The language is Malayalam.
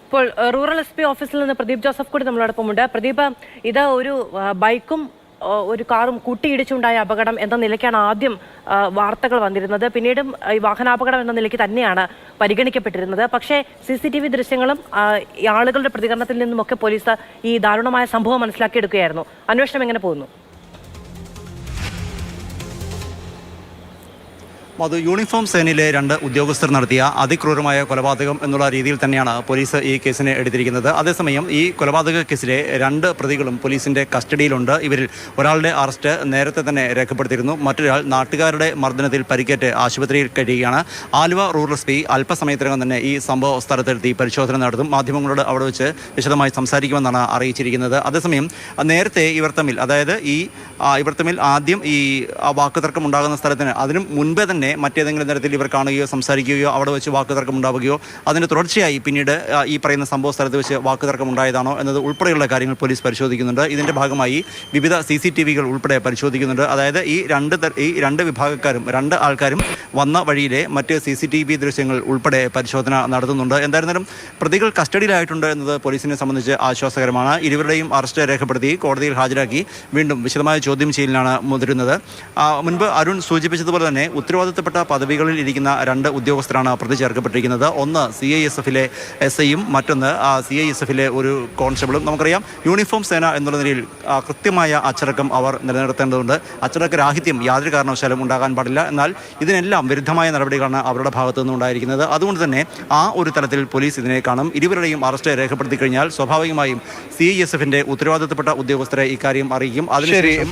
ഇപ്പോൾ റൂറൽ SP ഓഫീസിൽ നിന്ന് പ്രദീപ് ജോസഫ് കൂടി നമ്മളോടൊപ്പമുണ്ട്. പ്രദീപ്, ഇത് ഒരു ബൈക്കും ഒരു കാറും കൂട്ടിയിടിച്ചുണ്ടായ അപകടം എന്ന നിലയ്ക്കാണ് ആദ്യം വാർത്തകൾ വന്നിരുന്നത്. പിന്നീടും ഈ വാഹനാപകടം എന്ന നിലയ്ക്ക് തന്നെയാണ് പരിഗണിക്കപ്പെട്ടിരുന്നത്. പക്ഷേ CCTV ദൃശ്യങ്ങളും ആളുകളുടെ പ്രതികരണത്തിൽ നിന്നുമൊക്കെ പോലീസ് ഈ ദാരുണമായ സംഭവം മനസ്സിലാക്കിയെടുക്കുകയായിരുന്നു. അന്വേഷണം എങ്ങനെ പോകുന്നു? അത് യൂണിഫോം സേനയിലെ 2 ഉദ്യോഗസ്ഥർ നടത്തിയ അതിക്രൂരമായ കൊലപാതകം എന്നുള്ള രീതിയിൽ തന്നെയാണ് പോലീസ് ഈ കേസിനെ എടുത്തിരിക്കുന്നത്. അതേസമയം ഈ കൊലപാതക കേസിലെ 2 പ്രതികളും പോലീസിന്റെ കസ്റ്റഡിയിലുണ്ട്. ഇവരിൽ ഒരാളുടെ അറസ്റ്റ് നേരത്തെ തന്നെ രേഖപ്പെടുത്തിയിരുന്നു. മറ്റൊരാൾ നാട്ടുകാരുടെ മർദ്ദനത്തിൽ പരിക്കേറ്റ് ആശുപത്രിയിൽ കഴിയുകയാണ്. ആലുവ റൂറൽ SP അല്പസമയത്തിനകം തന്നെ ഈ സംഭവ സ്ഥലത്തെത്തി പരിശോധന നടത്തും. മാധ്യമങ്ങളോട് അവിടെ വെച്ച് വിശദമായി സംസാരിക്കുമെന്നാണ് അറിയിച്ചിരിക്കുന്നത്. അതേസമയം നേരത്തെ ഇവർ തമ്മിൽ, അതായത് ഇവർ തമ്മിൽ ആദ്യം ഈ വാക്കുതർക്കം ഉണ്ടാകുന്ന സ്ഥലത്തിന് അതിനും മുൻപേ തന്നെ മറ്റേതെങ്കിലും തരത്തിൽ ഇവർ കാണുകയോ സംസാരിക്കുകയോ അവിടെ വെച്ച് വാക്കുതർക്കം ഉണ്ടാവുകയോ അതിന് തുടർച്ചയായി പിന്നീട് ഈ പറയുന്ന സംഭവ സ്ഥലത്ത് വെച്ച് വാക്കുതർക്കം ഉണ്ടായതാണോ എന്നത് ഉൾപ്പെടെയുള്ള കാര്യങ്ങൾ പോലീസ് പരിശോധിക്കുന്നുണ്ട്. ഇതിന്റെ ഭാഗമായി വിവിധ CCTVകൾ ഉൾപ്പെടെ പരിശോധിക്കുന്നുണ്ട്. അതായത് ഈ രണ്ട് വിഭാഗക്കാരും 2 ആൾക്കാരും വന്ന വഴിയിലെ മറ്റ് CCTV ദൃശ്യങ്ങൾ ഉൾപ്പെടെ പരിശോധന നടത്തുന്നുണ്ട്. എന്തായിരുന്നാലും പ്രതികൾ കസ്റ്റഡിയിലായിട്ടുണ്ട് എന്നത് പോലീസിനെ സംബന്ധിച്ച് ആശ്വാസകരമാണ്. ഇരുവരുടെയും അറസ്റ്റ് രേഖപ്പെടുത്തി കോടതിയിൽ ഹാജരാക്കി വീണ്ടും വിശദമായ ചോദ്യം ചെയ്യലിനാണ് മുതിരുന്നത്. മുൻപ് അരുൺ സൂചിപ്പിച്ചതുപോലെ തന്നെ ഉത്തരവാദിത്തപ്പെട്ട പദവികളിൽ ഇരിക്കുന്ന 2 ഉദ്യോഗസ്ഥരാണ് പ്രതി ചേർക്കപ്പെട്ടിരിക്കുന്നത്. ഒന്ന് CISFലെ SIയും മറ്റൊന്ന് CISFലെ ഒരു കോൺസ്റ്റബിളും. നമുക്കറിയാം, യൂണിഫോം സേന എന്നുള്ള നിലയിൽ കൃത്യമായ അച്ചടക്കം അവർ നിലനിർത്തേണ്ടതുണ്ട്. അച്ചടക്ക രാഹിത്യം യാതൊരു കാരണവശാലും ഉണ്ടാകാൻ പാടില്ല. എന്നാൽ ഇതിനെല്ലാം വിരുദ്ധമായ നടപടികളാണ് അവരുടെ ഭാഗത്തു നിന്നുണ്ടായിരിക്കുന്നത്. അതുകൊണ്ട് തന്നെ ആ ഒരു തലത്തിൽ പോലീസ് ഇതിനെ കാണും. ഇരുവരുടെയും അറസ്റ്റ് രേഖപ്പെടുത്തി കഴിഞ്ഞാൽ സ്വാഭാവികമായും CISFന്റെ ഉത്തരവാദിത്തപ്പെട്ട ഉദ്യോഗസ്ഥരെ ഇക്കാര്യം അറിയിക്കും. അതിനുശേഷം